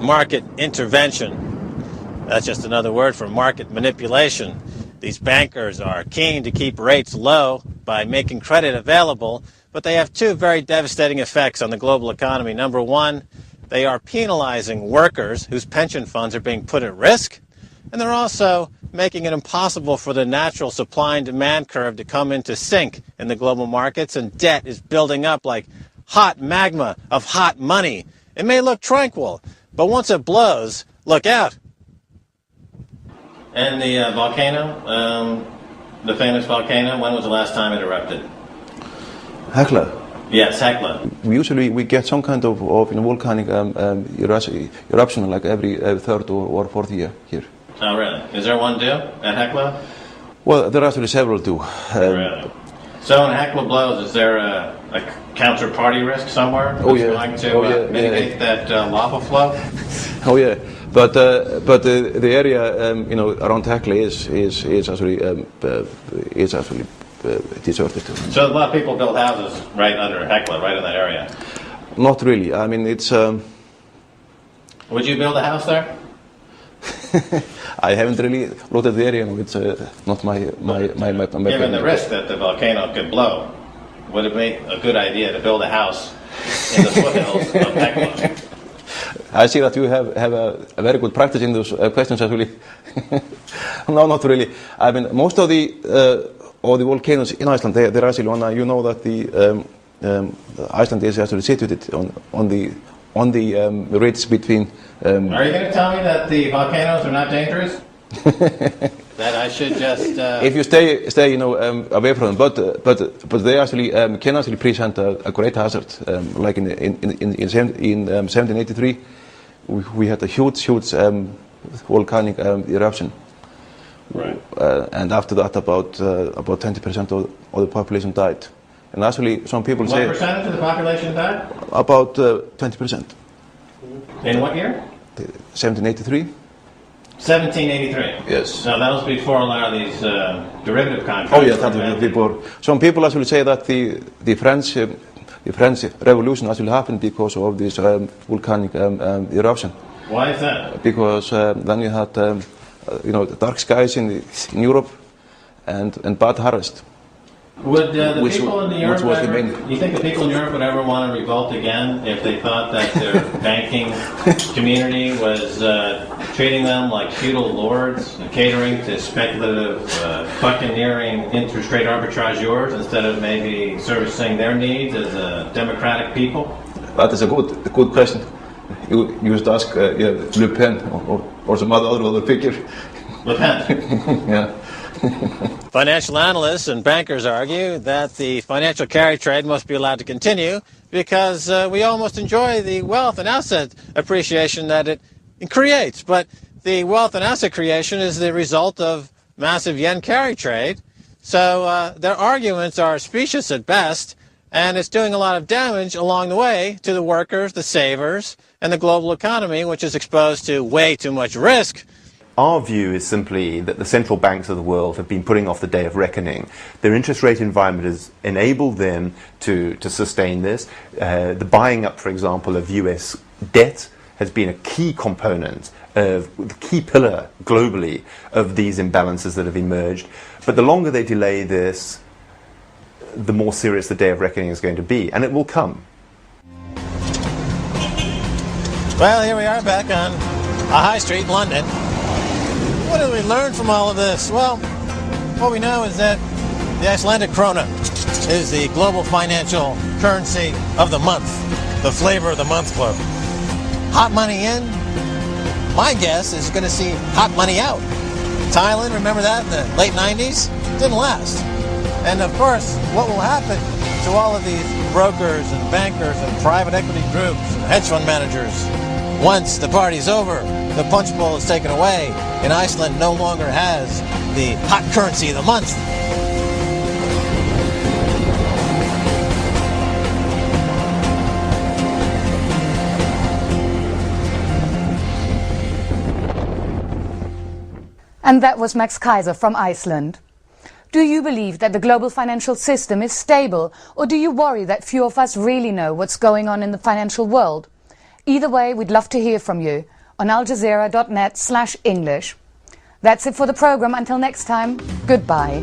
market intervention. That's just another word for market manipulation. These bankers are keen to keep rates low by making credit available, but they have two very devastating effects on the global economy. Number one, they are penalizing workers whose pension funds are being put at risk, and they're also making it impossible for the natural supply and demand curve to come into sync in the global markets, and debt is building up like hot magma of hot money. It may look tranquil, but once it blows, look out. And the volcano, the famous volcano, when was the last time it erupted? Hekla. Yes, Hekla. We get some kind of volcanic eruption like every third or fourth year here. Oh, really? Is there one due at Hekla? Well, there are actually several due. Really? So when Hekla blows, is there a counterparty risk somewhere that's going to mitigate that lava flow? Oh yeah, but the area around Hekla is actually deserted. So a lot of people build houses right under Hekla, right in that area. Not really. I mean, it's. Would you build a house there? I haven't really looked at the area. It's not my. Given the risk that the volcano could blow, would it be a good idea to build a house in the foothills of Hekla? I see that you have a very good practice in those questions, actually. No, not really. I mean, most of the volcanoes in Iceland, they're actually on. You know that the Iceland is actually situated on the ridge between. Are you going to tell me that the volcanoes are not dangerous? That I should just. If you stay, away from them, but they actually can actually present a great hazard. Like in 1783, we had a huge volcanic eruption. Right. And after that, about 20% of the population died. And actually, some people say. What percentage of the population died? About 20%. In what year? 1783. 1783. Yes. So that was before a lot of these derivative contracts. Oh yes, that was before. Some people actually say that the French Revolution actually happened because of this volcanic eruption. Why is that? Because then you had dark skies in Europe and bad harvest. Would the people in Europe you think the people in Europe would ever want to revolt again if they thought that their banking community was treating them like feudal lords and catering to speculative, buccaneering interest rate arbitrageurs instead of maybe servicing their needs as a democratic people? That is a good question. You should ask Le Pen or some other figure. Le Pen? Yeah. Financial analysts and bankers argue that the financial carry trade must be allowed to continue because we almost enjoy the wealth and asset appreciation that it creates. But the wealth and asset creation is the result of massive yen carry trade. So their arguments are specious at best, and it's doing a lot of damage along the way to the workers, the savers, and the global economy, which is exposed to way too much risk. Our view is simply that the central banks of the world have been putting off the day of reckoning. Their interest rate environment has enabled them to sustain this. The buying up, for example, of US debt has been a key component, the key pillar globally of these imbalances that have emerged. But the longer they delay this, the more serious the day of reckoning is going to be, and it will come. Well, here we are back on a high street in London. What did we learn from all of this? Well, what we know is that the Icelandic krona is the global financial currency of the month, the flavor of the month club. Hot money in, my guess is going to see hot money out. Thailand, remember that in the late 90s? Didn't last. And of course, what will happen to all of these brokers and bankers and private equity groups and hedge fund managers once the party's over? The punch bowl is taken away, and Iceland no longer has the hot currency of the month. And that was Max Kaiser from Iceland. Do you believe that the global financial system is stable, or do you worry that few of us really know what's going on in the financial world? Either way, we'd love to hear from you on aljazeera.net/English. That's it for the program. Until next time, goodbye.